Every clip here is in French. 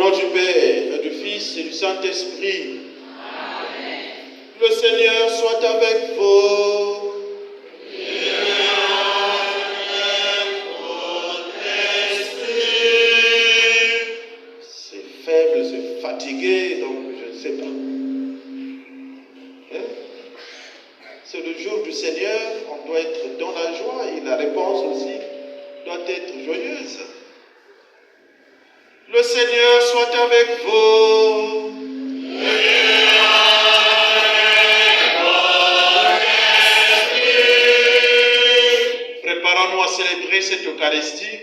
nom du Père, et du Fils et du Saint-Esprit. Amen. Le Seigneur soit avec vous. Et avec votre esprit. C'est faible, c'est fatigué, donc je ne sais pas. C'est le jour du Seigneur, on doit être dans la joie et la réponse aussi doit être joyeuse. Le Seigneur soit avec vous. Et avec votre esprit. Préparons-nous à célébrer cette Eucharistie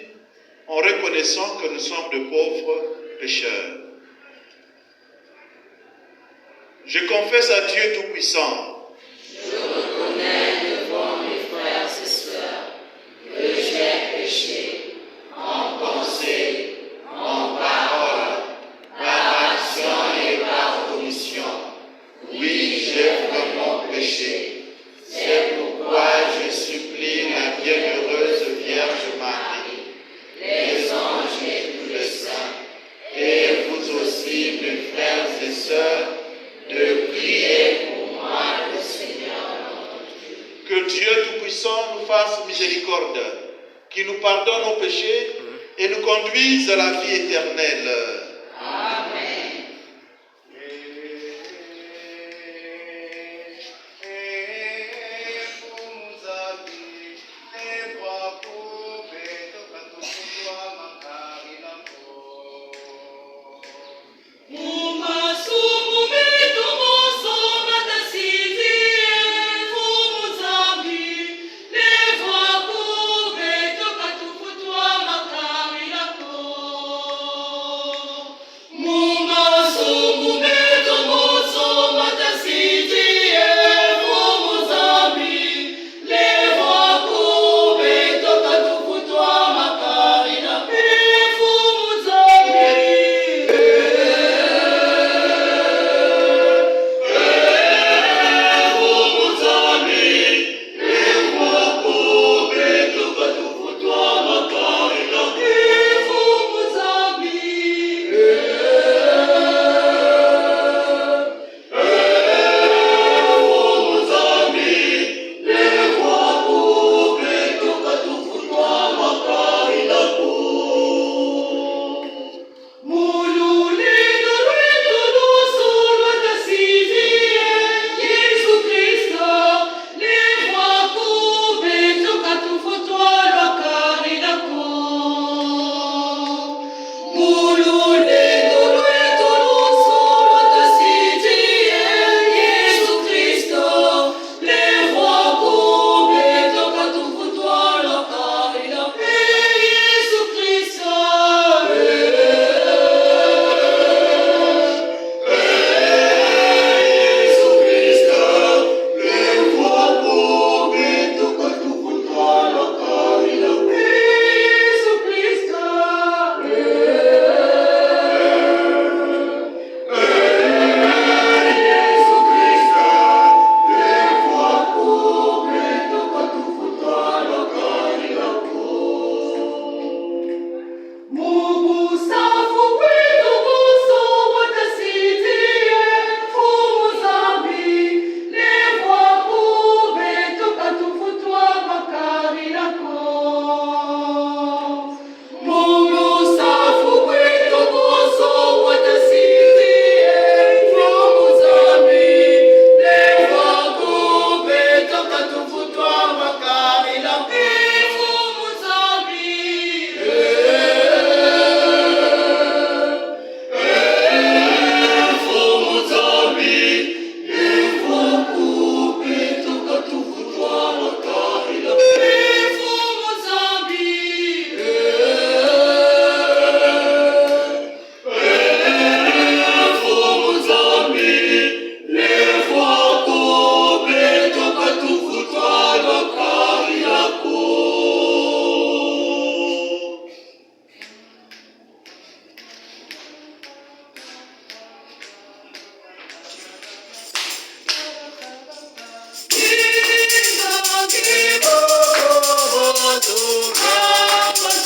en reconnaissant que nous sommes de pauvres pécheurs. Je confesse à Dieu Tout-Puissant. Je reconnais devant mes frères et sœurs que j'ai péché en pensée, en parole, par action et par omission. Oui, j'ai vraiment péché. C'est pourquoi je supplie la bienheureuse Vierge Marie, les anges et tous les saints, et vous aussi, mes frères et sœurs, de prier pour moi, le Seigneur notre Dieu. Que Dieu Tout-Puissant nous fasse miséricorde, qu'il nous pardonne nos péchés et nous conduise à la vie éternelle. Amen.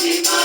Viva,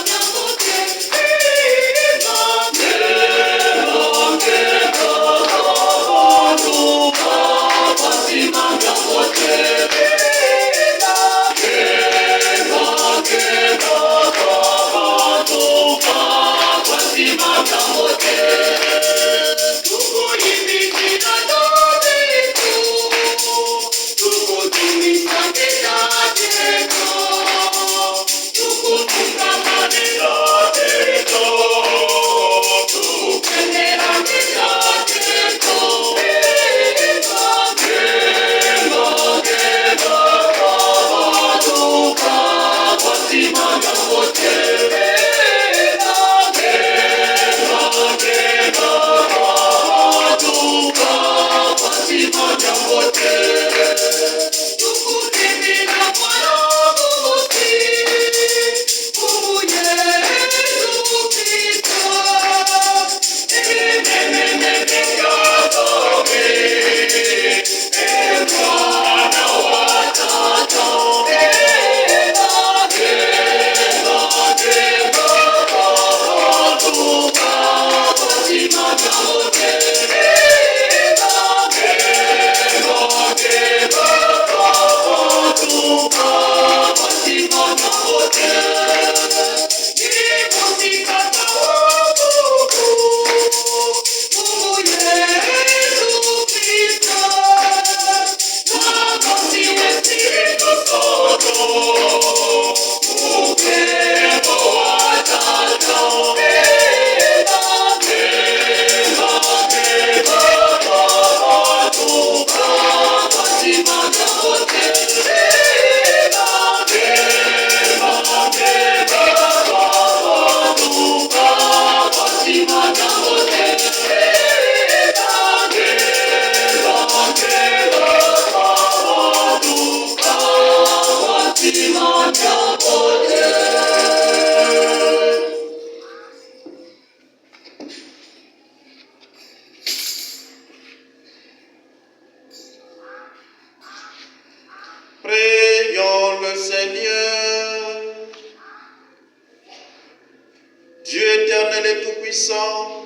l'Éternel est tout-puissant,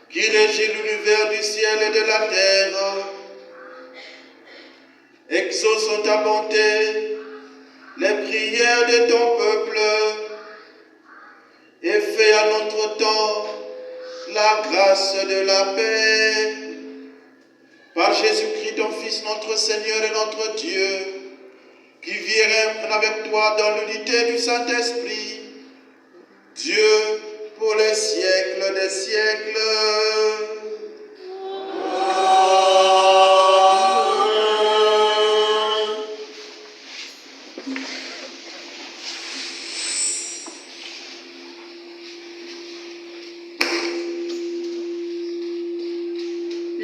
qui régit l'univers du ciel et de la terre. Exauce en ta bonté les prières de ton peuple et fais à notre temps la grâce de la paix. Par Jésus-Christ, ton Fils, notre Seigneur et notre Dieu, qui vit et règne avec toi dans l'unité du Saint-Esprit, Dieu pour les siècles des siècles.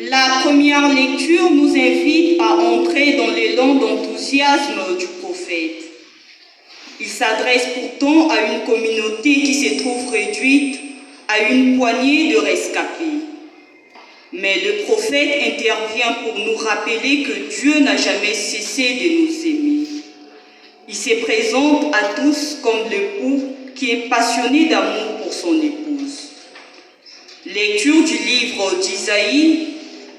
La première lecture nous invite à entrer dans l'élan d'enthousiasme du prophète. Il s'adresse pourtant à une communauté qui se trouve réduite à une poignée de rescapés. Mais le prophète intervient pour nous rappeler que Dieu n'a jamais cessé de nous aimer. Il se présente à tous comme l'époux qui est passionné d'amour pour son épouse. Lecture du livre d'Isaïe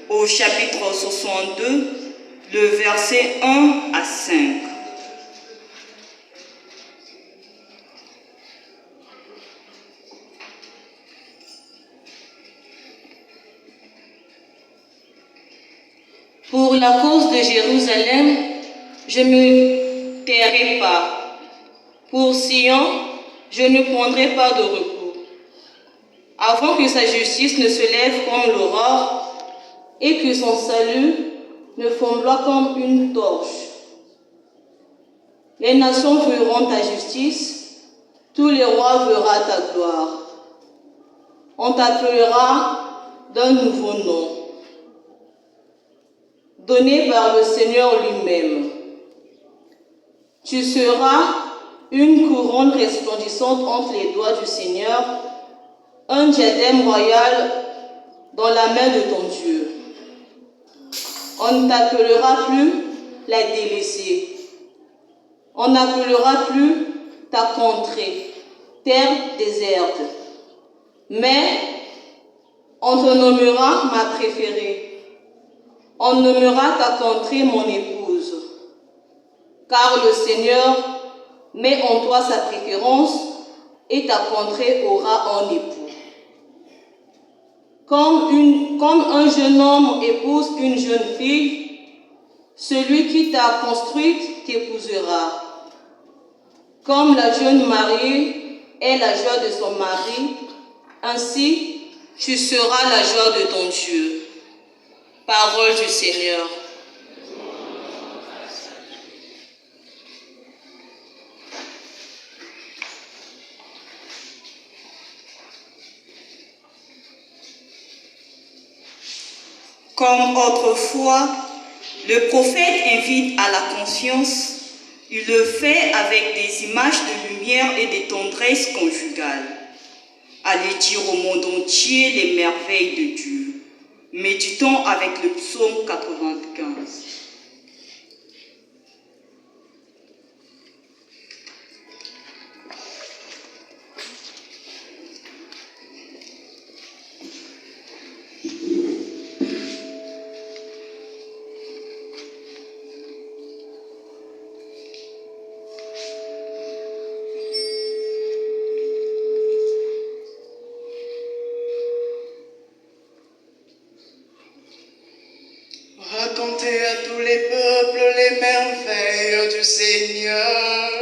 au chapitre 62, le verset 1 à 5. Pour la cause de Jérusalem, je ne me tairai pas. Pour Sion, je ne prendrai pas de repos. Avant que sa justice ne se lève comme l'aurore et que son salut ne flamboie comme une torche. Les nations verront ta justice, tous les rois verront ta gloire. On t'appellera d'un nouveau nom, donné par le Seigneur lui-même. Tu seras une couronne resplendissante entre les doigts du Seigneur, un diadème royal dans la main de ton Dieu. On ne t'appellera plus la délaissée. On n'appellera plus ta contrée, terre déserte. Mais on te nommera ma préférée. On nommera ta contrée mon épouse. Car le Seigneur met en toi sa préférence et ta contrée aura un époux. Comme un jeune homme épouse une jeune fille, celui qui t'a construite t'épousera. Comme la jeune mariée est la joie de son mari, ainsi tu seras la joie de ton Dieu. Parole du Seigneur. Comme autrefois, le prophète invite à la conscience. Il le fait avec des images de lumière et de tendresse conjugale. Allez dire au monde entier les merveilles de Dieu. Méditons avec le psaume 95. Racontez à tous les peuples les merveilles du Seigneur.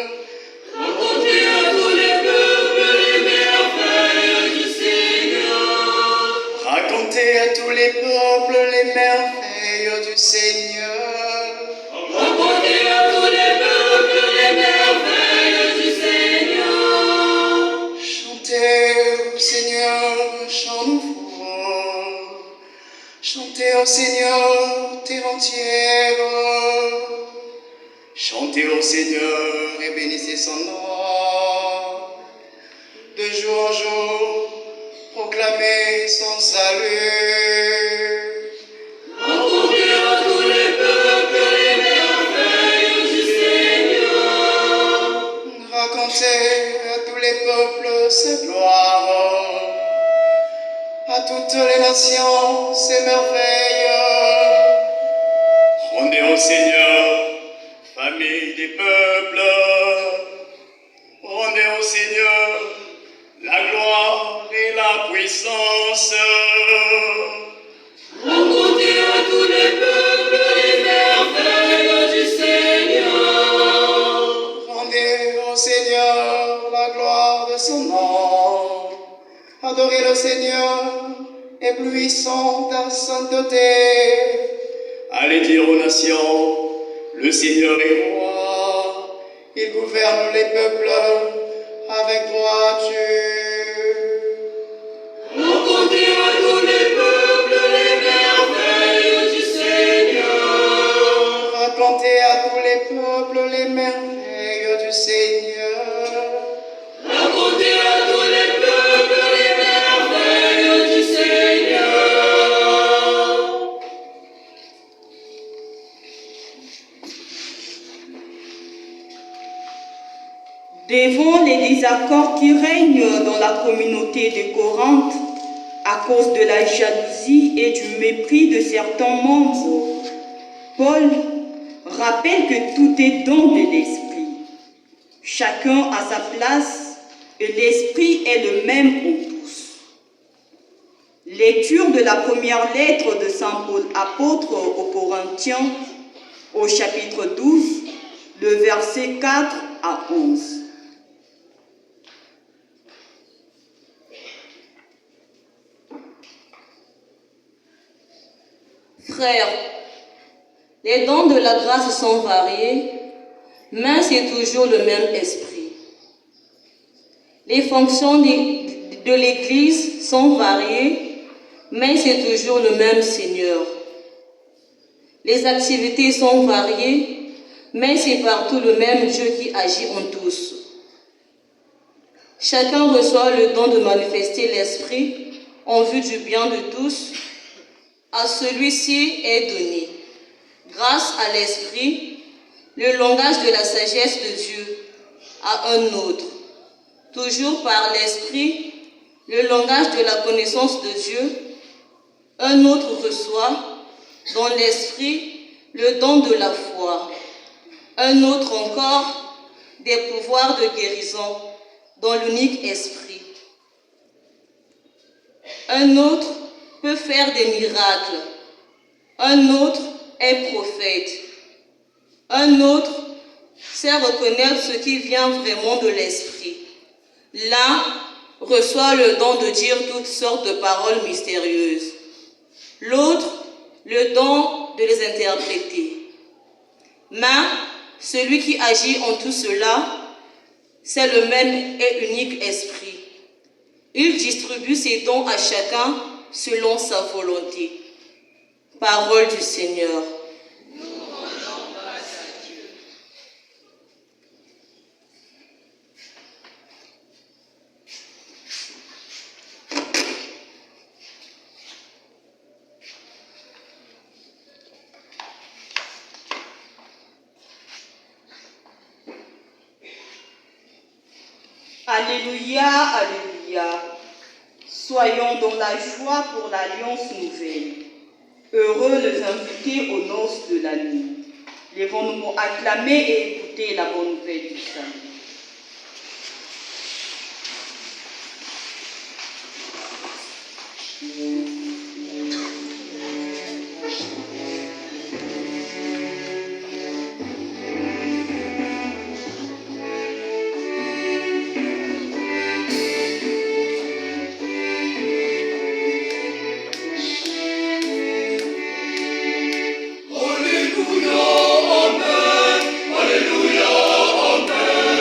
Racontez à tous les peuples les merveilles du Seigneur. Racontez à tous les peuples les merveilles du Seigneur. Racontez à tous les peuples les merveilles du Seigneur. Chantez au Seigneur, chant nouveau. Chantez au Seigneur, terre entière. Chantez au Seigneur et bénissez son nom. De jour en jour, proclamez son salut. Racontez à tous les peuples les merveilles du Seigneur. Racontez à tous les peuples sa gloire. à toutes les nations ses merveilles. Rendez au Seigneur, famille des peuples. Rendez au Seigneur la gloire et la puissance. Racontez à tous les peuples les merveilles du Seigneur. Rendez au Seigneur la gloire de son nom. Adorez le Seigneur, éblouissant ta sainteté. Allez dire aux nations, le Seigneur est roi. Il gouverne les peuples avec droiture. Racontez à tous les peuples les merveilles du Seigneur. Racontez à tous les peuples les merveilles du Seigneur. Racontez à tous les peuples les merveilles du Seigneur. Devant les désaccords qui règnent dans la communauté de Corinthe à cause de la jalousie et du mépris de certains membres, Paul rappelle que tout est don de l'Esprit. Chacun a sa place et l'Esprit est le même en tous. Lecture de la première lettre de Saint Paul apôtre aux Corinthiens au chapitre 12, le verset 4 à 11. Frères, les dons de la grâce sont variés, mais c'est toujours le même esprit. Les fonctions de l'Église sont variées, mais c'est toujours le même Seigneur. Les activités sont variées, mais c'est partout le même Dieu qui agit en tous. Chacun reçoit le don de manifester l'Esprit en vue du bien de tous. À celui-ci est donné, grâce à l'Esprit, le langage de la sagesse de Dieu à un autre. Toujours par l'Esprit, le langage de la connaissance de Dieu. Un autre reçoit, dans l'Esprit, le don de la foi. Un autre encore, des pouvoirs de guérison, dans l'unique Esprit. Un autre peut faire des miracles. Un autre est prophète. Un autre sait reconnaître ce qui vient vraiment de l'Esprit. L'un reçoit le don de dire toutes sortes de paroles mystérieuses. L'autre, le don de les interpréter. Mais celui qui agit en tout cela, c'est le même et unique Esprit. Il distribue ses dons à chacun selon sa volonté. Parole du Seigneur. Nous rendons grâce à Dieu. Alléluia, alléluia. Soyons dans la joie pour l'alliance nouvelle. Heureux les invités aux noces de la nuit. Lèvons-nous pour acclamer et écouter la bonne nouvelle du salut. Alléluia, Amen. Alléluia, Amen.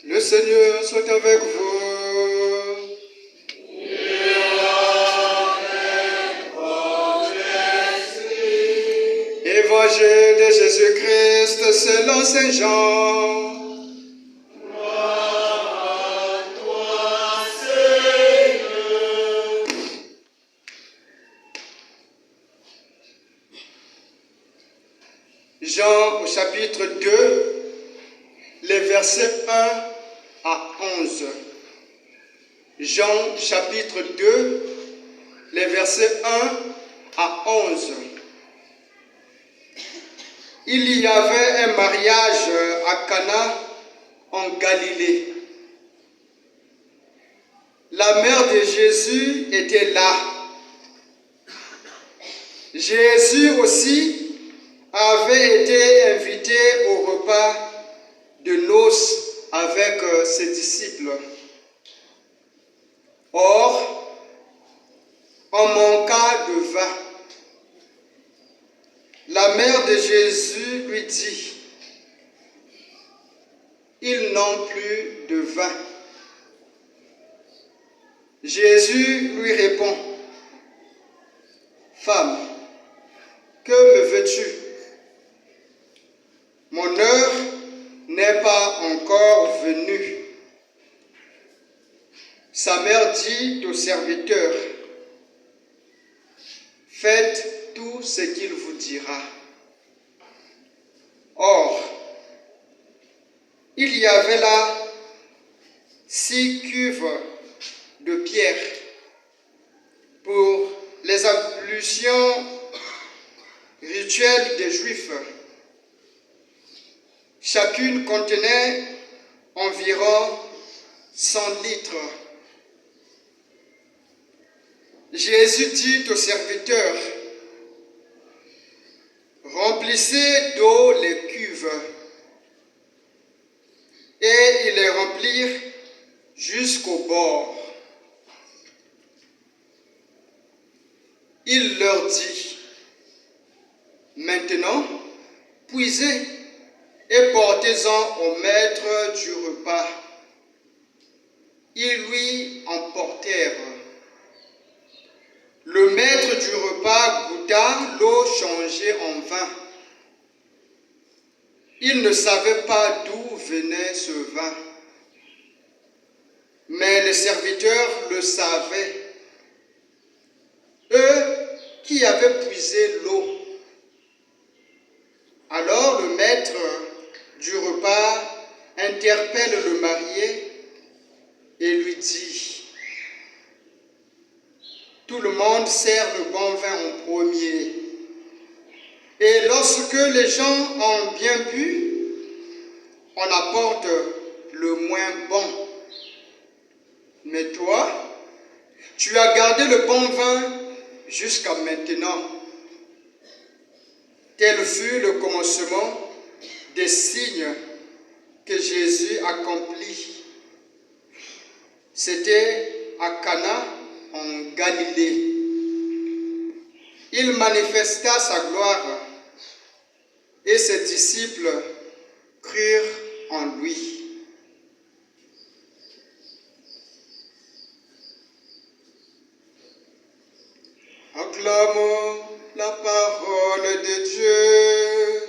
Le Seigneur soit avec vous. Évangile de Jésus-Christ selon Saint Jean. Jean au chapitre 2, les versets 1 à 11. Jean chapitre 2, les versets 1 à 11. Il y avait un mariage à Cana en Galilée. La mère de Jésus était là. Jésus aussi avait été invité au repas de noces avec ses disciples. Or, on manqua de vin. La mère de Jésus lui dit, « Ils n'ont plus de vin. » Jésus lui répond, « Femme, que me veux-tu? Mon heure n'est pas encore venue. » Sa mère dit au serviteur, « Faites tout ce qu'il vous dira. » Or, il y avait là 6 cuves de pierre pour les ablutions rituelles des Juifs. Chacune contenait environ 100 litres. Jésus dit au serviteur, « Remplissez d'eau les cuves. » Et ils les remplirent jusqu'au bord. Il leur dit, « Maintenant, puisez et portez-en au maître du repas. » Ils lui emportèrent. Le maître du repas goûta l'eau changée en vin. Il ne savait pas d'où venait ce vin, mais les serviteurs le savaient, eux qui avaient puisé l'eau. Alors le maître du repas interpelle le marié et lui dit, « Tout le monde sert le bon vin en premier. Et lorsque les gens ont bien bu, on apporte le moins bon. Mais toi, tu as gardé le bon vin jusqu'à maintenant. » Tel fut le commencement des signes que Jésus accomplit. C'était à Cana en Galilée. Il manifesta sa gloire et ses disciples crurent en lui. Acclamons la parole de Dieu.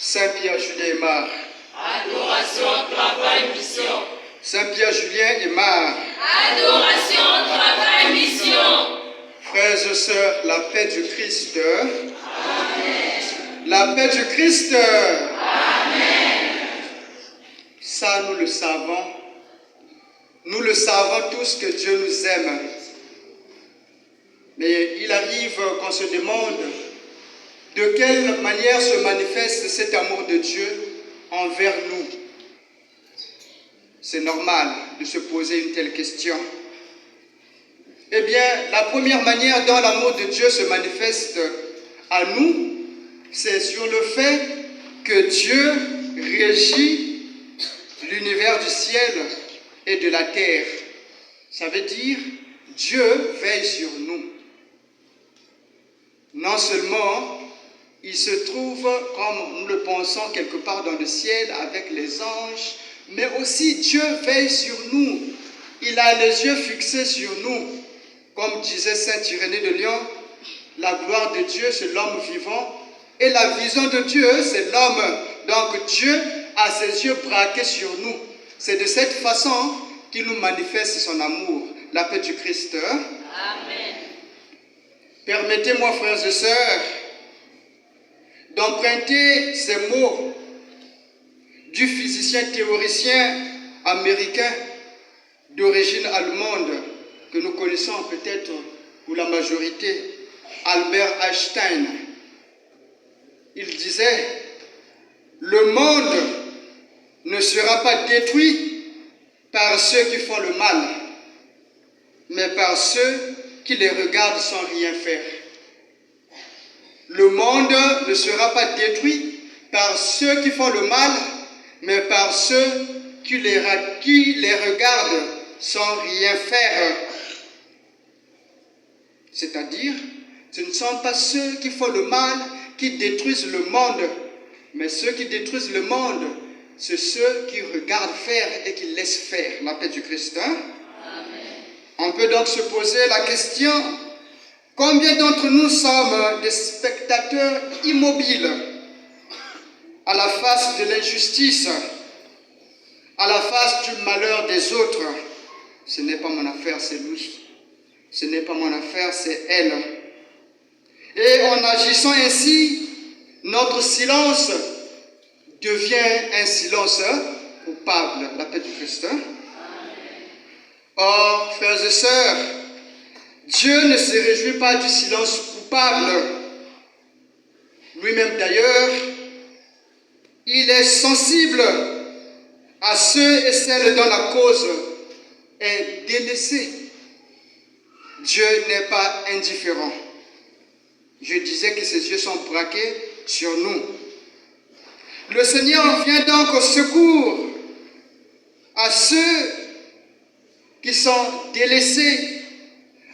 Saint-Pierre Julien Aymar. Adoration, travail, mission. Saint-Pierre Julien Aymar. Adoration, travail, mission. Frères et sœurs, la paix du Christ. Amen. La paix du Christ. Amen. Ça, nous le savons. Nous le savons tous que Dieu nous aime. Mais il arrive qu'on se demande de quelle manière se manifeste cet amour de Dieu envers nous. C'est normal de se poser une telle question. Eh bien, la première manière dont l'amour de Dieu se manifeste à nous, c'est sur le fait que Dieu régit l'univers du ciel et de la terre. Ça veut dire Dieu veille sur nous. Non seulement il se trouve, comme nous le pensons, quelque part dans le ciel avec les anges, mais aussi Dieu veille sur nous. Il a les yeux fixés sur nous. Comme disait saint Irénée de Lyon, la gloire de Dieu, c'est l'homme vivant, et la vision de Dieu, c'est l'homme. Donc Dieu a ses yeux braqués sur nous. C'est de cette façon qu'il nous manifeste son amour. La paix du Christ. Amen. Permettez-moi, frères et sœurs, d'emprunter ces mots du physicien théoricien américain d'origine allemande que nous connaissons peut-être pour la majorité, Albert Einstein. Il disait, le monde ne sera pas détruit par ceux qui font le mal, mais par ceux qui les regardent sans rien faire. Le monde ne sera pas détruit par ceux qui font le mal, mais par ceux qui les regardent sans rien faire. C'est-à-dire, ce ne sont pas ceux qui font le mal qui détruisent le monde, mais ceux qui détruisent le monde, c'est ceux qui regardent faire et qui laissent faire. La paix du Christ. On peut donc se poser la question, combien d'entre nous sommes des spectateurs immobiles à la face de l'injustice, à la face du malheur des autres? Ce n'est pas mon affaire, c'est lui. Ce n'est pas mon affaire, c'est elle. Et en agissant ainsi, notre silence devient un silence coupable. La paix du Christ. Or, frères et sœurs, Dieu ne se réjouit pas du silence coupable. Lui-même d'ailleurs, il est sensible à ceux et celles dont la cause est délaissée. Dieu n'est pas indifférent. Je disais que ses yeux sont braqués sur nous. Le Seigneur vient donc au secours à ceux qui sont délaissés,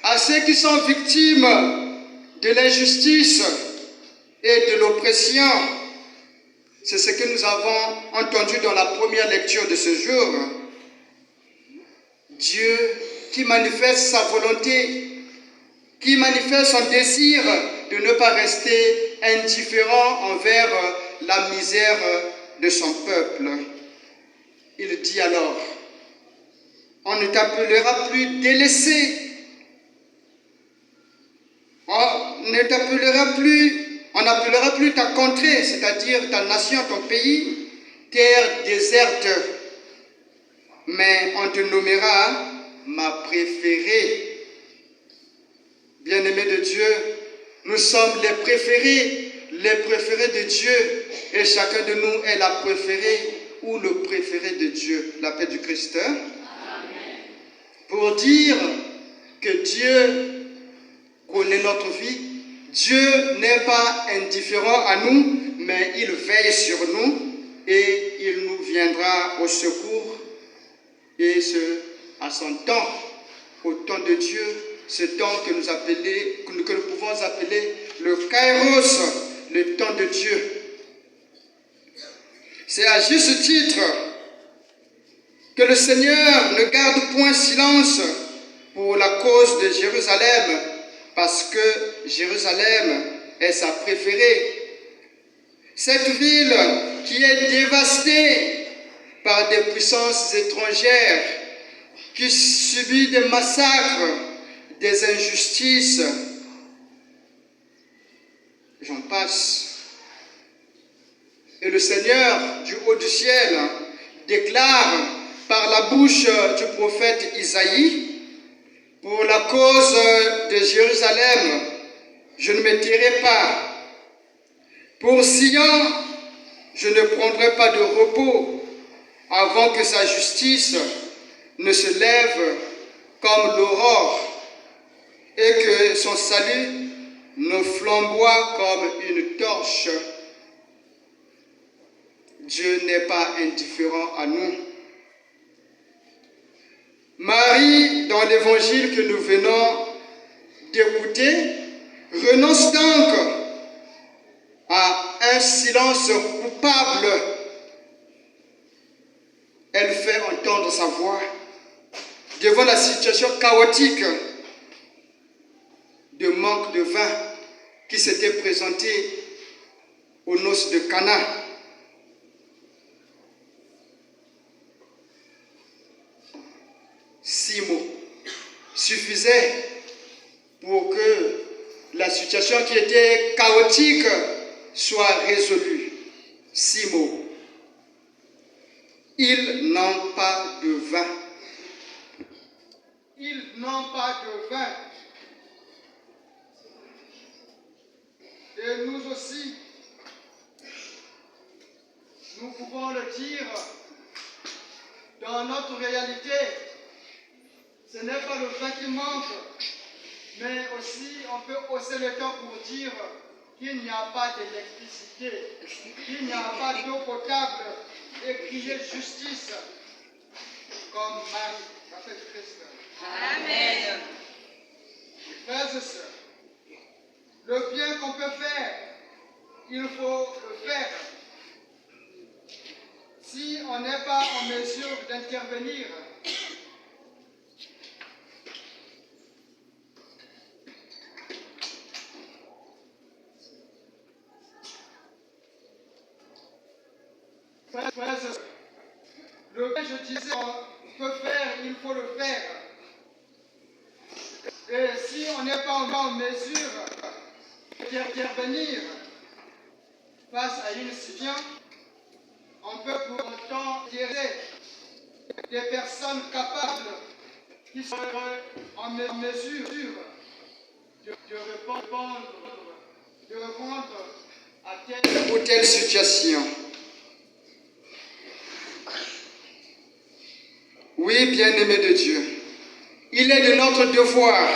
à ceux qui sont victimes de l'injustice et de l'oppression. C'est ce que nous avons entendu dans la première lecture de ce jour. Dieu qui manifeste sa volonté, qui manifeste son désir de ne pas rester indifférent envers la misère de son peuple. Il dit alors, on ne t'appellera plus délaissé, on n'appellera plus ta contrée, c'est-à-dire ta nation, ton pays, terre déserte, mais on te nommera ma préférée. Bien-aimés de Dieu, nous sommes les préférés de Dieu, et chacun de nous est la préférée ou le préféré de Dieu. La paix du Christ. Pour dire que Dieu connaît notre vie, Dieu n'est pas indifférent à nous, mais il veille sur nous et il nous viendra au secours, et ce, à son temps, au temps de Dieu, ce temps que nous pouvons appeler le Kairos, le temps de Dieu. C'est à juste titre que le Seigneur ne garde point silence pour la cause de Jérusalem, parce que Jérusalem est sa préférée. Cette ville qui est dévastée par des puissances étrangères, qui subit des massacres, des injustices, j'en passe. Et le Seigneur du haut du ciel déclare par la bouche du prophète Isaïe, pour la cause de Jérusalem, je ne me tairai pas. Pour Sion, je ne prendrai pas de repos avant que sa justice ne se lève comme l'aurore et que son salut ne flamboie comme une torche. Dieu n'est pas indifférent à nous. Marie, dans l'évangile que nous venons d'écouter, renonce donc à un silence coupable. Elle fait entendre sa voix devant la situation chaotique de manque de vin qui s'était présentée aux noces de Cana. 6 mots suffisaient pour que la situation qui était chaotique soit résolue. 6 mots. Ils n'ont pas de vin. Ils n'ont pas de vin. Et nous aussi, nous pouvons le dire dans notre réalité. Ce n'est pas le vin qui manque, mais aussi on peut hausser le temps pour dire qu'il n'y a pas d'électricité, qu'il n'y a pas d'eau potable et crier justice comme Marie, la fête de Christ. Amen. Frères et sœurs, le bien qu'on peut faire, il faut le faire. Si on n'est pas en mesure d'intervenir, le bien, je disais, on peut faire, il faut le faire. Et si on n'est pas en mesure d'intervenir face à une situation, on peut pour autant tirer des personnes capables qui sont en mesure de répondre à telle ou telle situation. Oui, bien-aimés de Dieu, il est de notre devoir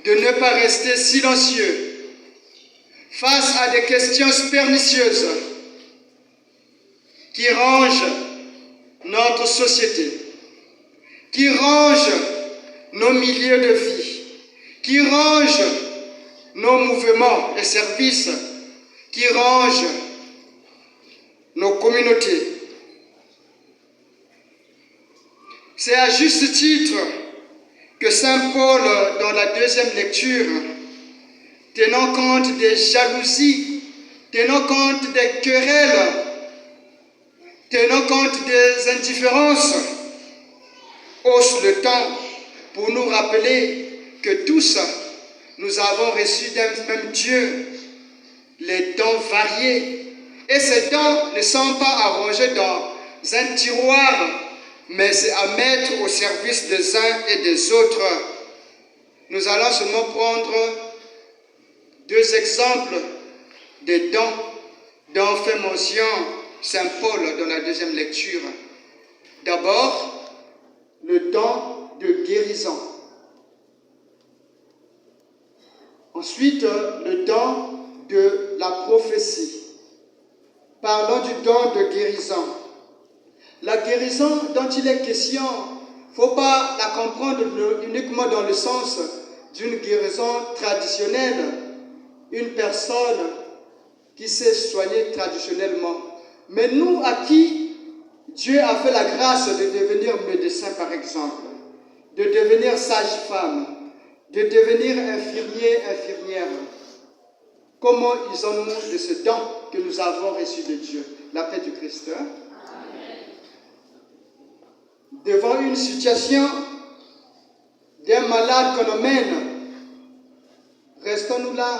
de ne pas rester silencieux face à des questions pernicieuses qui rangent notre société, qui rangent nos milieux de vie, qui rangent nos mouvements et services, qui rangent nos communautés. C'est à juste titre que Saint Paul, dans la deuxième lecture, tenant compte des jalousies, tenant compte des querelles, tenant compte des indifférences, hausse le temps pour nous rappeler que tous, nous avons reçu d'un même Dieu les dons variés. Et ces dons ne sont pas à ranger dans un tiroir, mais c'est à mettre au service des uns et des autres. Nous allons seulement prendre 2 exemples des dons dont fait mention Saint Paul dans la deuxième lecture. D'abord, le don de guérison. Ensuite, le don de la prophétie. Parlons du don de guérison. La guérison dont il est question, il ne faut pas la comprendre uniquement dans le sens d'une guérison traditionnelle, une personne qui s'est soignée traditionnellement. Mais nous, à qui Dieu a fait la grâce de devenir médecin, par exemple, de devenir sage-femme, de devenir infirmier, infirmière, comment usons-nous de ce don que nous avons reçu de Dieu? La paix du Christ. Devant une situation d'un malade qu'on emmène, restons-nous là,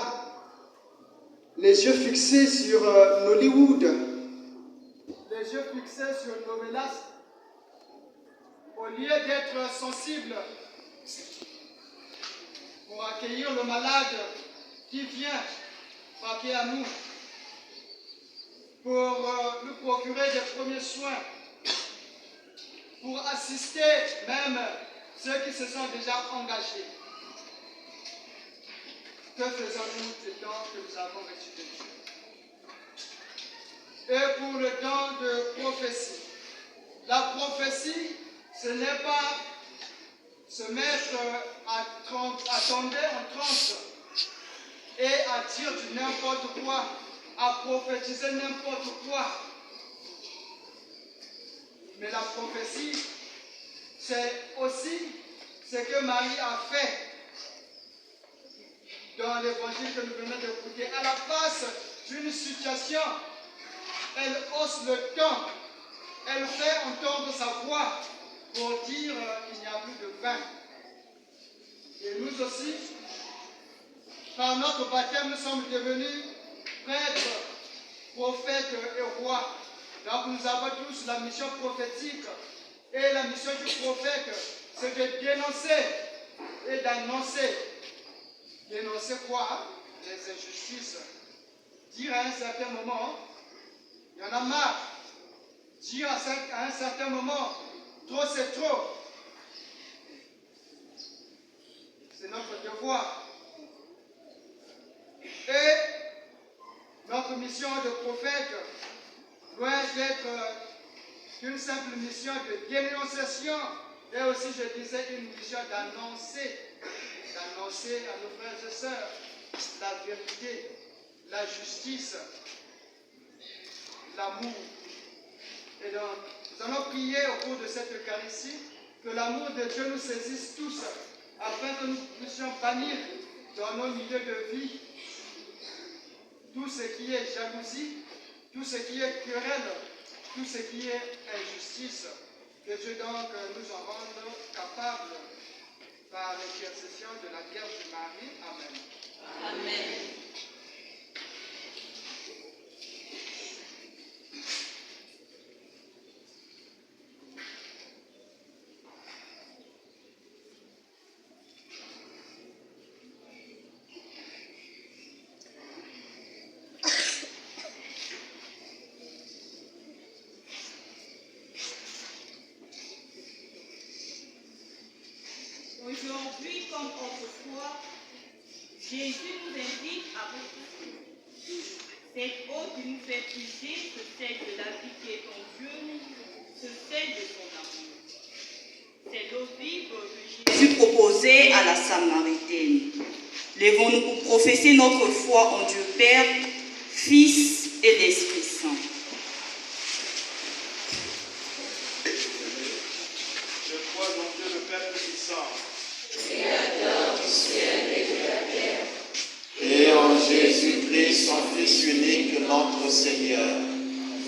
les yeux fixés sur Nollywood, les yeux fixés sur Novelas, au lieu d'être sensibles pour accueillir le malade qui vient frapper à nous, pour nous procurer des premiers soins, pour assister même ceux qui se sont déjà engagés. Que faisons-nous des dons que nous avons reçus de Dieu? et pour le don de prophétie. La prophétie, ce n'est pas se mettre à tomber en transe et à dire du n'importe quoi, à prophétiser n'importe quoi. Mais la prophétie, c'est aussi ce que Marie a fait dans l'évangile que nous venons d'écouter. À la face d'une situation, elle hausse le ton, elle fait entendre sa voix pour dire qu'il n'y a plus de vin. Et nous aussi, par notre baptême, nous sommes devenus prêtres, prophètes et rois. Donc nous avons tous la mission prophétique. Et la mission du prophète, c'est de dénoncer et d'annoncer. Dénoncer quoi? Les injustices. Dire à un certain moment, il y en a marre. Dire à un certain moment, trop c'est trop. C'est notre devoir. Et notre mission de prophète doit être une simple mission de dénonciation et aussi, je disais, une mission d'annoncer à nos frères et sœurs la vérité, la justice, l'amour. Et donc, nous allons prier au cours de cette Eucharistie que l'amour de Dieu nous saisisse tous afin que nous puissions bannir dans nos milieux de vie tout ce qui est jalousie, tout ce qui est querelle, tout ce qui est injustice. Que Dieu donc nous en rende capables par l'intercession de la Vierge Marie. Amen. Amen. Aujourd'hui, comme autrefois, Jésus nous invite à refuser. Cette eau qui nous fait puiser, ce sel de la vie qui est en Dieu, ce sel de son amour. C'est l'eau vive que Jésus proposait à la Samaritaine. Lèvons-nous pour professer notre foi en Dieu Père, Fils et l'Esprit Saint. Je crois en Dieu le Père Puissant, Créateur du ciel et de la terre, et en Jésus-Christ, son Fils unique, notre Seigneur,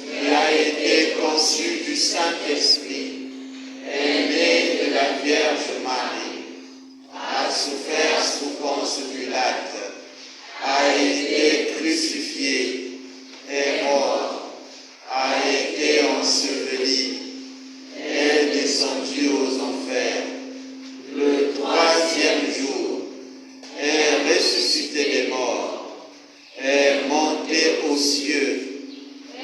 qui a été conçu du Saint-Esprit, est né de la Vierge Marie, a souffert sous Ponce Pilate, a été crucifié, est mort, a été enseveli, est descendu aux enfers, le troisième jour, est ressuscité des morts, est monté aux cieux,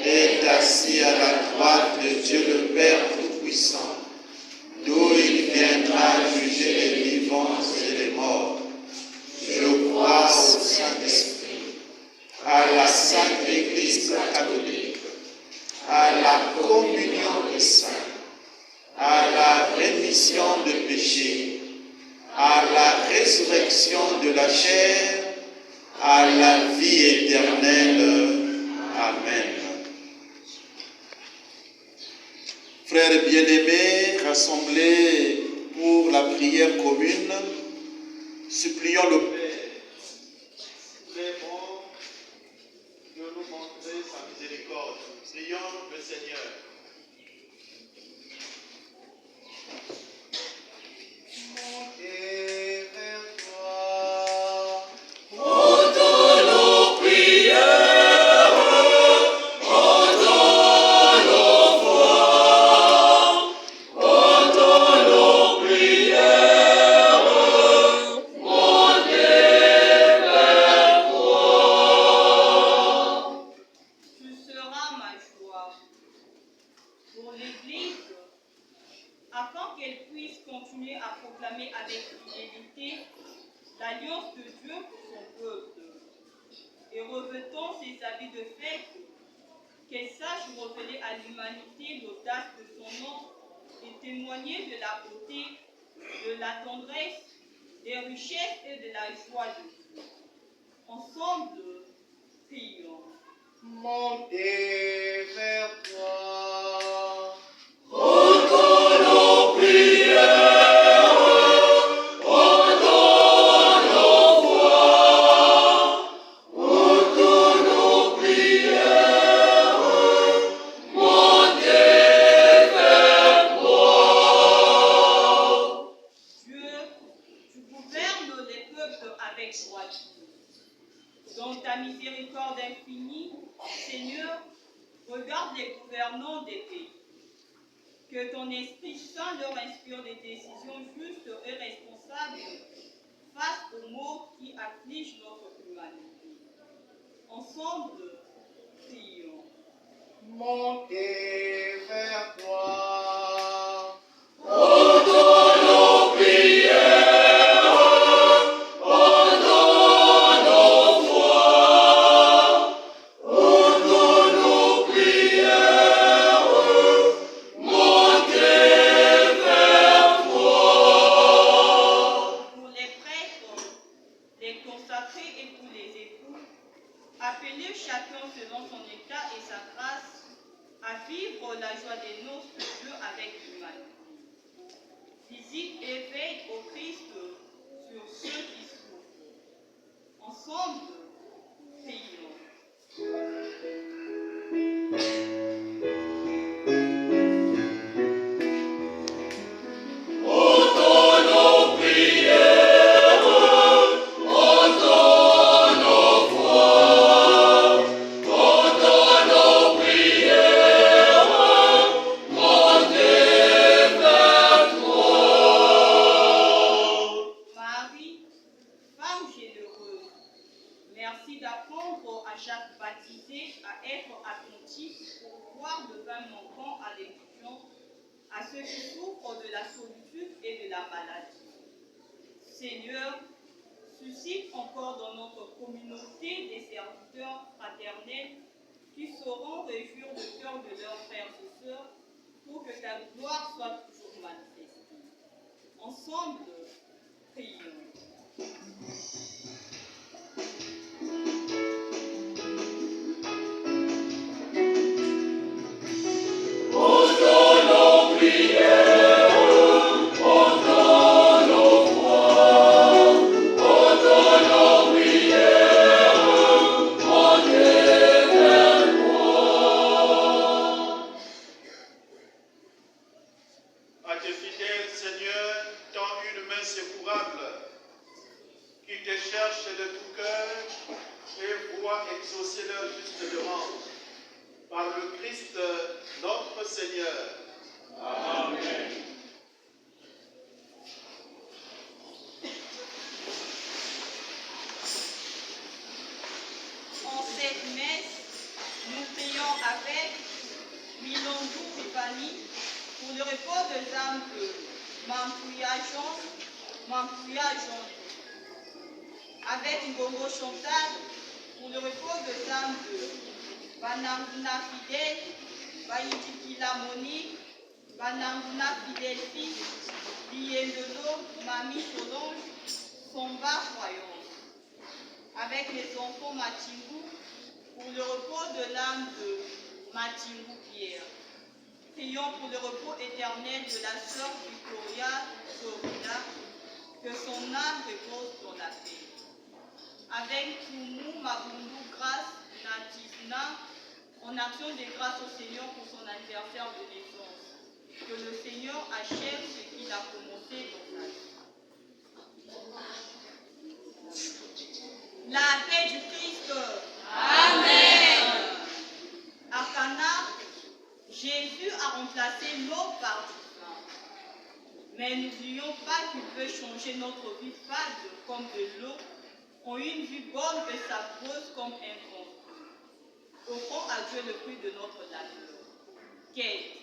est assis à la droite de Dieu le Père Tout-Puissant, d'où il viendra juger les vivants et les morts. Je crois au Saint-Esprit, à la Sainte Église catholique, à la communion des saints, à la rémission des péchés, à la résurrection de la chair, à la vie éternelle. Amen. Frères bien-aimés, rassemblés pour la prière commune, supplions le Père vraiment de nous montrer sa miséricorde. Prions le Seigneur. Montez vers toi. Entends nos prières, entends nos voix, entends nos prières, montez vers toi. Tu seras ma joie pour l'Église, afin qu'elle puisse continuer à proclamer avec fidélité l'alliance de Dieu pour son peuple. Et revêtant ses habits de fête, qu'elle sache révéler à l'humanité l'audace de son nom et témoigner de la beauté, de la tendresse, des richesses et de la joie de Dieu. Ensemble, prions. Montez vers toi. Dans ta miséricorde infinie, Seigneur, regarde les gouvernants des pays. Que ton Esprit Saint leur inspire des décisions justes et responsables face aux maux qui affligent notre humanité. Ensemble, prions. Montez vers toi. Appelez chacun selon son état et sa grâce à vivre la joie des noces de Dieu avec l'humanité. Visite et veille au Christ sur ceux qui souffrent. Ensemble, prions. Merci d'apprendre à chaque baptisé à être attentif pour voir le vin manquant à l'étudiant, à ceux qui souffrent de la solitude et de la maladie. Seigneur, suscite encore dans notre communauté des serviteurs fraternels qui sauront réjouir le cœur de leurs frères et sœurs pour que ta gloire soit toujours manifestée. Ensemble, prions. À tes fidèles, Seigneur, tends une main secourable qui te cherche de tout cœur et voit exaucer leur juste demande. Par le Christ, notre Seigneur. Amen. En cette messe, nous prions avec Milondou Pipani pour le repos des âmes de Mampouya Jean, avec Ngongo Chantal pour le repos des âmes de Bananguna Fidèle, Baïdikila Monique, Bananguna Fidèle Fils, Liendolo, Mamie Solange, Somba Croyance, avec les enfants Matingou pour le repos de l'âme de Matingou Pierre. Prions pour le repos éternel de la sœur Victoria Sorina, que son âme repose dans la paix. Avec Toumou Mabundu Grâce Natisna, en action de grâce au Seigneur pour son anniversaire de naissance. Que le Seigneur achève ce qu'il a commencé dans sa vie. La paix du Christ. Amen. Arcana, Jésus a remplacé l'eau par du vin. Mais n'oublions pas qu'il veut changer notre vie fade comme de l'eau en une vie bonne et savoureuse comme un bon. Offrons à Dieu le fruit de notre labeur. Quête.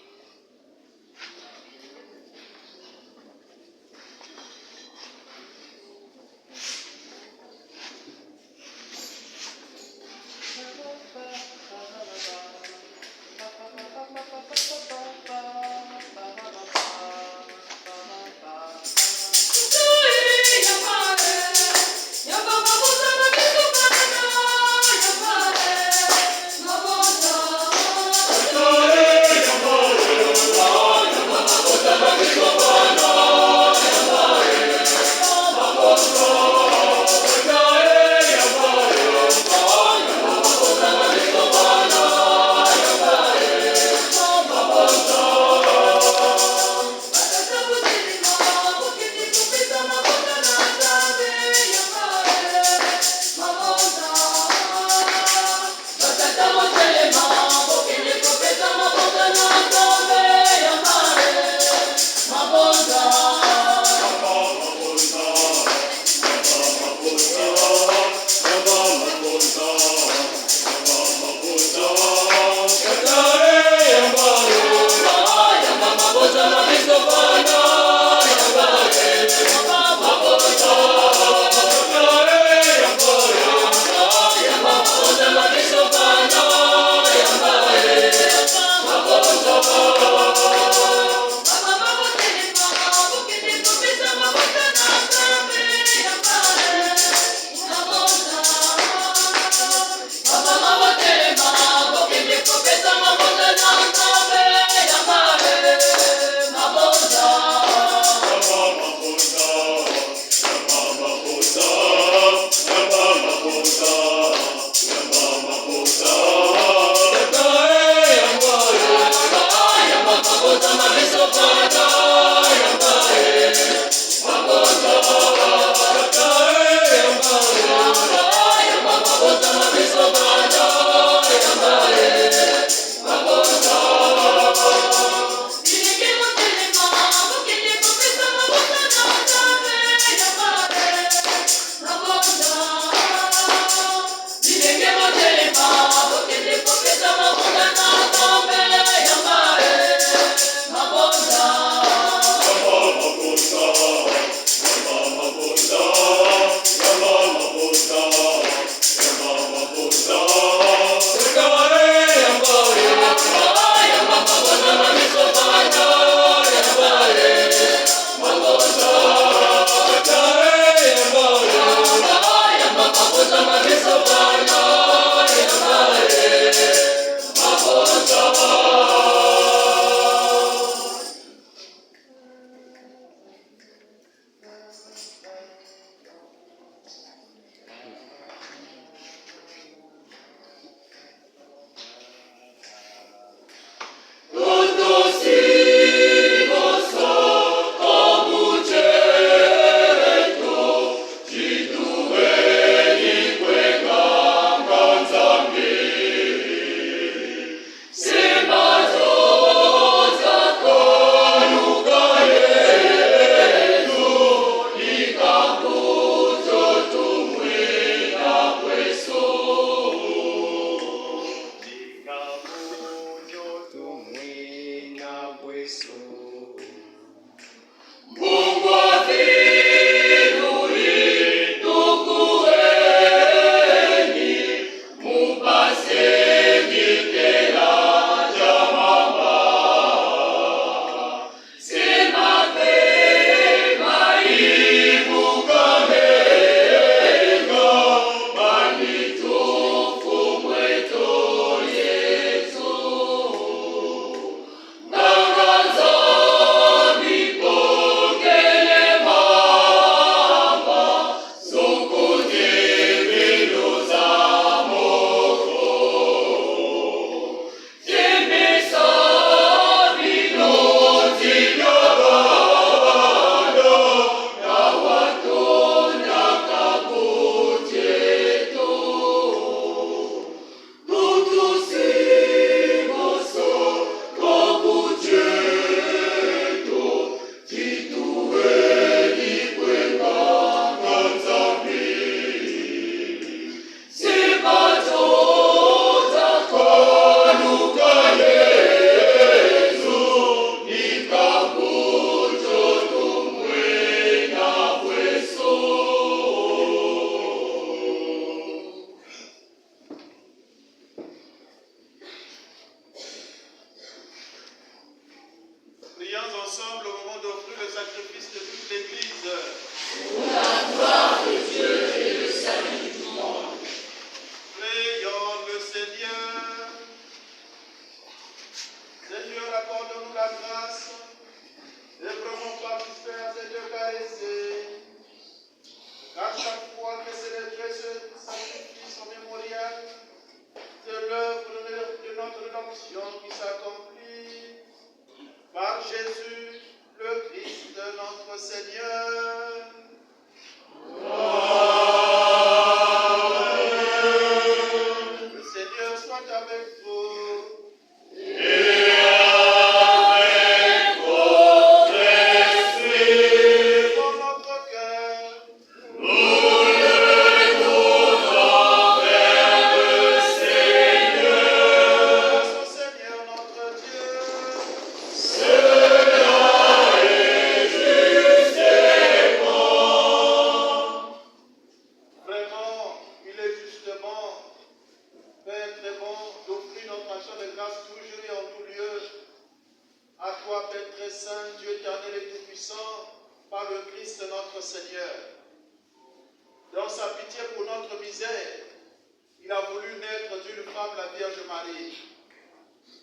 Il a voulu naître d'une femme, la Vierge Marie.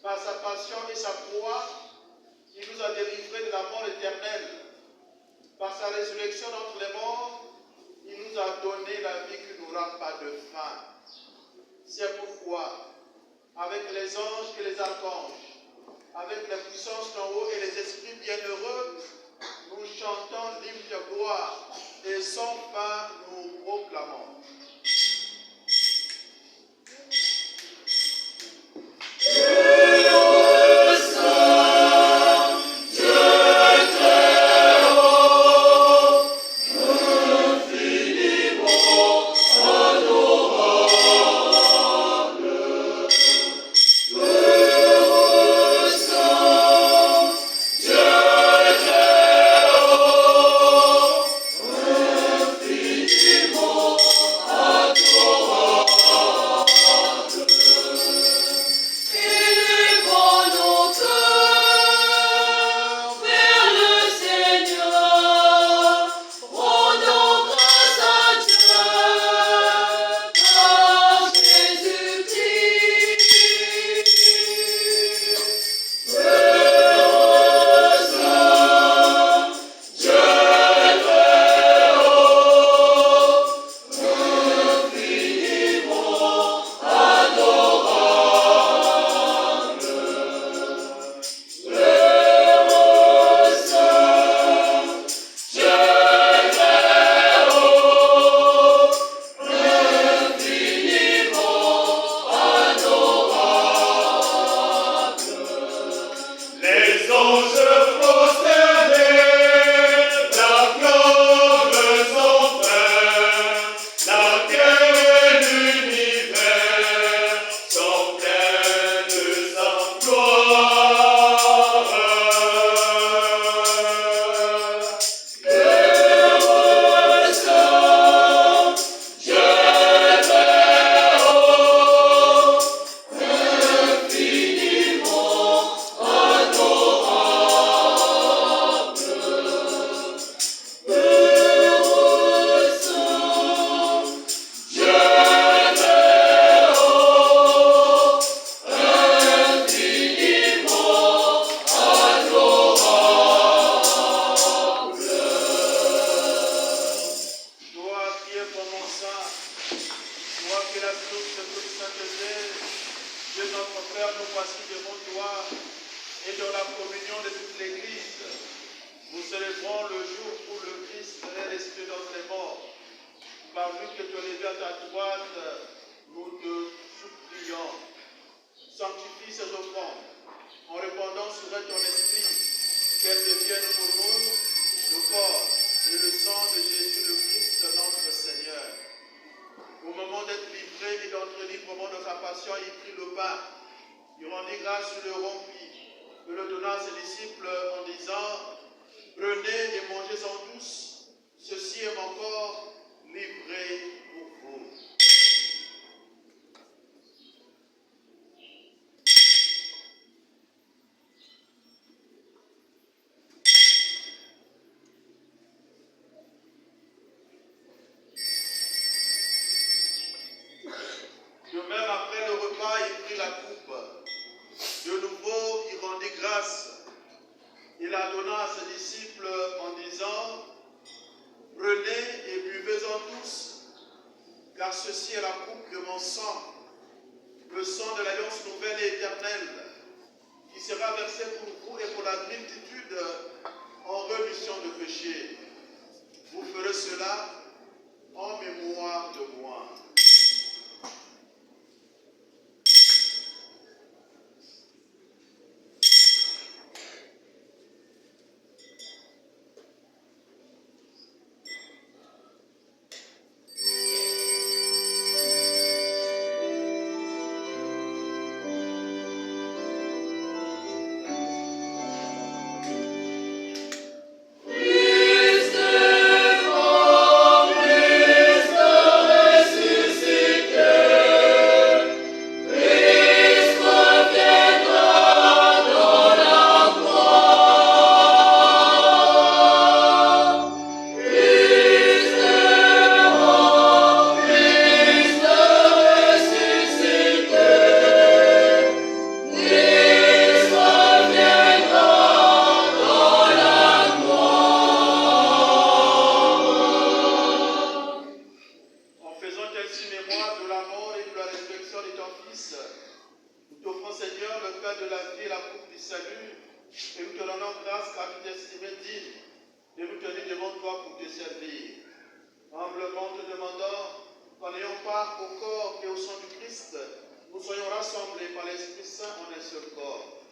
par sa passion et sa croix, il nous a délivrés de la mort éternelle. Par sa résurrection d'entre les morts, il nous a donné la vie qui n'aura pas de fin. C'est pourquoi, avec les anges et les archanges, avec les puissances d'en haut et les esprits bienheureux, nous chantons l'hymne de gloire et sans fin nous proclamons. Christ Seigneur, le Père de la vie et la coupe du salut, et nous te donnons grâce car tu t'estimes digne de nous tenir devant toi pour te servir. Humblement te demandant qu'en ayant part au corps et au sang du Christ, nous soyons rassemblés par l'Esprit Saint en un seul corps.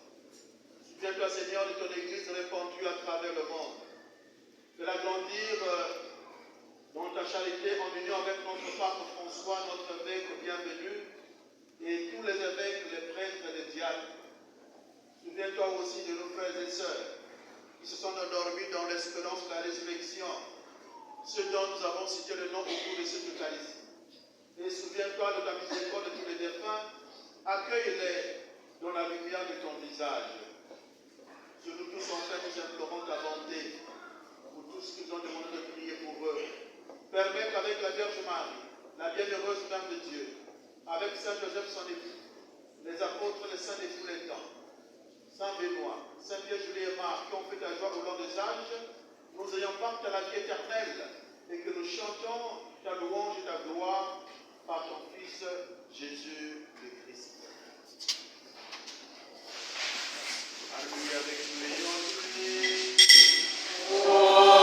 Souviens-toi, Seigneur, de ton Église répandue à travers le monde. Fais-la grandir dans ta charité en union avec notre Pape François, notre évêque bienvenu, et tous les évêques, les prêtres et les diacres. Souviens-toi aussi de nos frères et sœurs qui se sont endormis dans l'espérance de la résurrection, ceux dont nous avons cité le nom au cours de cette Eucharistie. Et souviens-toi de ta miséricorde de tous les défunts, accueille-les dans la lumière de ton visage. Sur nous tous, en fait, nous implorons ta bonté pour tous ceux qui ont demandé de prier pour eux. Permets qu'avec la Vierge Marie, la bienheureuse Dame de Dieu, avec Saint Joseph son époux, les apôtres, les saints de tous les temps, Saint Benoît, Saint Pierre, Julie et Marc, qui ont fait ta joie au long des âges, nous ayons part à la vie éternelle et que nous chantons ta louange et ta gloire par ton Fils Jésus le Christ. Alléluia, avec nous l'ayons prié. Oh,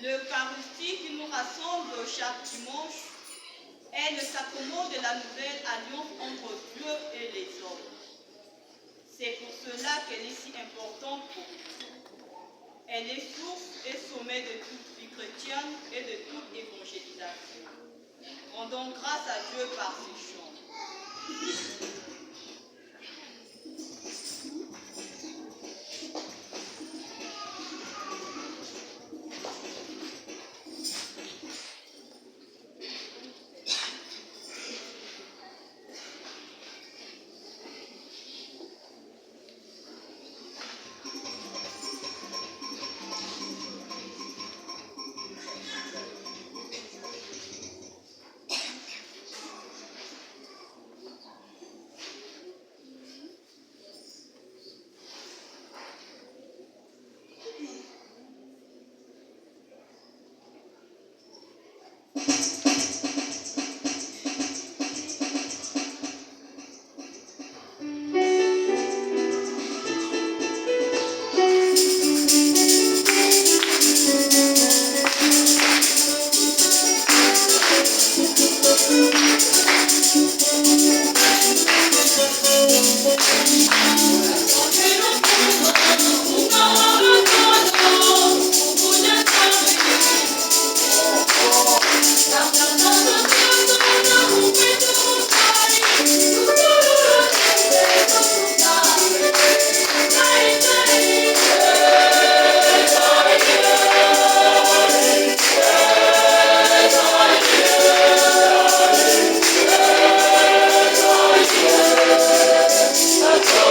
L'Eucharistie qui nous rassemble chaque dimanche est le sacrement de la nouvelle alliance entre Dieu et les hommes. C'est pour cela qu'elle est si importante pour nous. Elle est source et sommet de toute vie chrétienne et de toute évangélisation. Rendons grâce à Dieu par ces chants. That's all.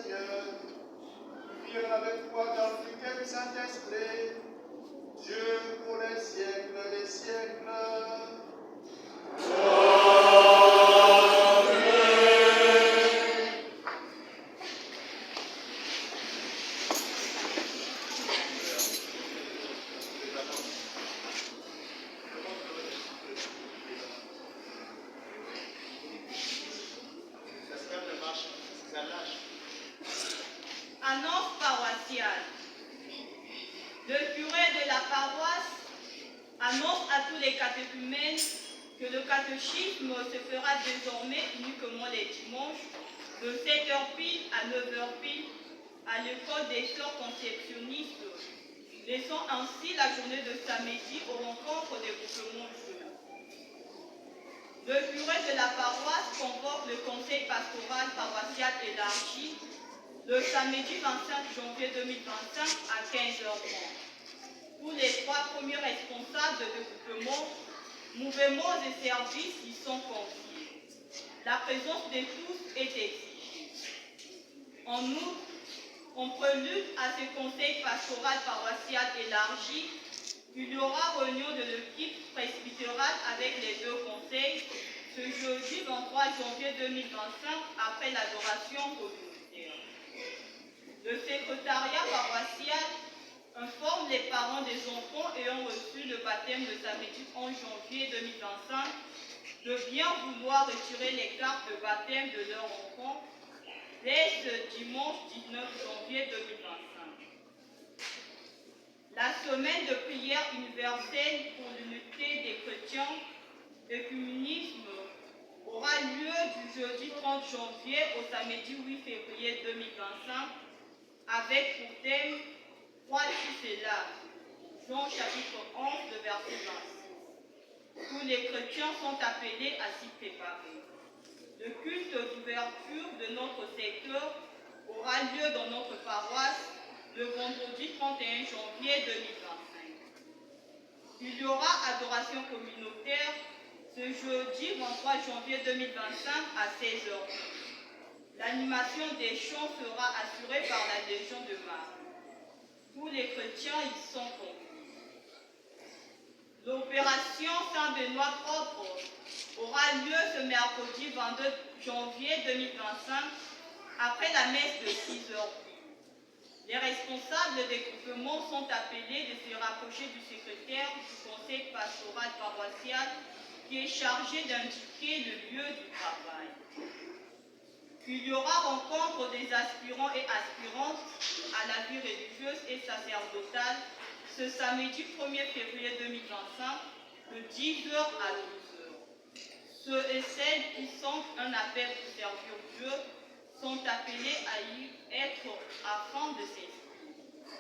Seigneur, qui vivent avec toi dans le Saint-Esprit, Dieu pour les siècles des siècles. Annonce paroissiale. Le curé de la paroisse annonce à tous les catéchumènes que le catéchisme se fera désormais uniquement les dimanches de 7h pile à 9h pile à l'école des sœurs conceptionnistes, laissant ainsi la journée de samedi aux rencontres des groupements jeunes. Le curé de la paroisse convoque le conseil pastoral paroissial élargi le samedi 25 janvier 2025 à 15h30. Tous les 3 premiers responsables de groupements, mouvements et services y sont conviés. La présence de tous est exigée. En outre, en prélude à ce conseil pastoral paroissial élargi, il y aura réunion de l'équipe presbytérale avec les 2 conseils ce jeudi 23 janvier 2025 après l'adoration communautaire. Le secrétariat paroissial informe les parents des enfants ayant reçu le baptême le samedi 11 janvier 2025 de bien vouloir retirer les cartes de baptême de leur enfant dès ce dimanche 19 janvier 2025. La semaine de prière universelle pour l'unité des chrétiens, l'écuménisme, aura lieu du jeudi 30 janvier au samedi 8 février 2025 avec pour thème « Croix tu là » Jean chapitre 11, le verset 26. Tous les chrétiens sont appelés à s'y préparer. Le culte d'ouverture de notre secteur aura lieu dans notre paroisse le vendredi 31 janvier 2025. Il y aura adoration communautaire ce jeudi 23 janvier 2025 à 16h. L'animation des chants sera assurée par la Légion de Marie. Tous les chrétiens y sont conviés. L'opération Saint-Benoît propre aura lieu ce mercredi 22 janvier 2025 après la messe de 6h. Les responsables des groupements sont appelés de se rapprocher du secrétaire du conseil pastoral paroissial qui est chargé d'indiquer le lieu du travail. Il y aura rencontre des aspirants et aspirantes à la vie religieuse et sacerdotale ce samedi 1er février 2025 de 10h à 12h. Ceux et celles qui sentent un appel pour servir Dieu sont appelés à y être afin de s'inscrire.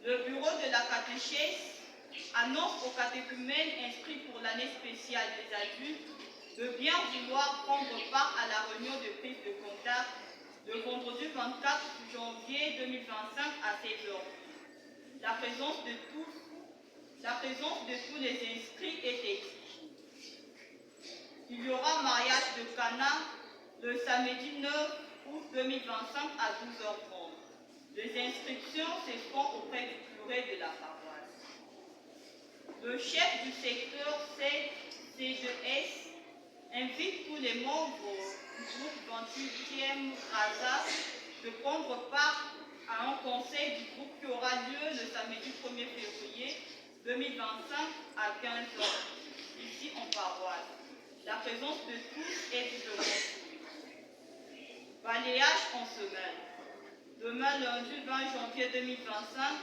Le bureau de la catéchèse annonce aux catéchumènes inscrits pour l'année spéciale des adultes de bien vouloir prendre part à la réunion de prise de contact le vendredi 24 janvier 2025 à 16h. La présence de tous les inscrits est exigée. Il y aura mariage de Cana le samedi 9 août 2025 à 12h30. Les inscriptions se font auprès du curé de la paroisse. Le chef du secteur CGS invite tous les membres du groupe 28e RASA de prendre part à un conseil du groupe qui aura lieu le samedi 1er février 2025 à 15h, ici en paroisse. La présence de tous est demandée. Balayage en semaine. Demain, lundi 20 janvier 2025,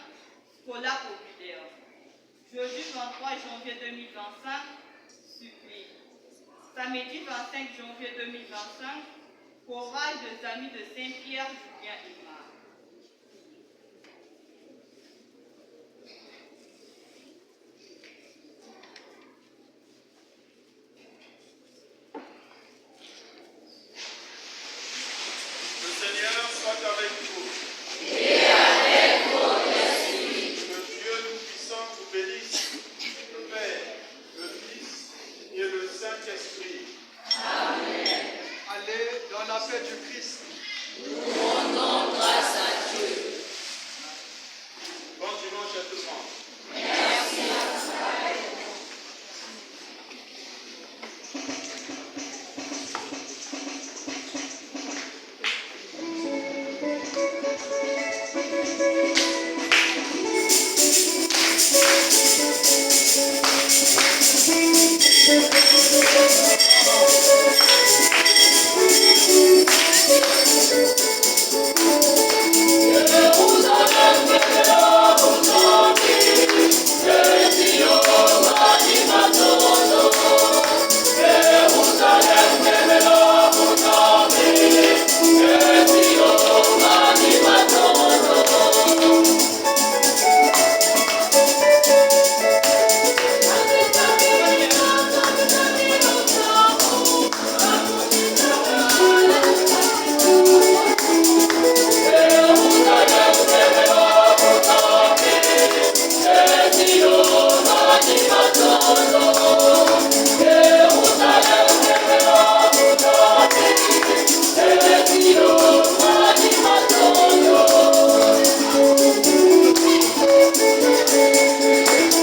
Scola populaire. Jeudi 23 janvier 2025, supplice. Samedi 25 janvier 2025, chorale des amis de Saint-Pierre, Julien et Marc. Le Seigneur soit avec vous. Et avec votre esprit. Que Dieu nous-puissant vous bénisse, le Père, le Fils et le Saint-Esprit. Amen. Allez dans la paix du Christ. Nous selon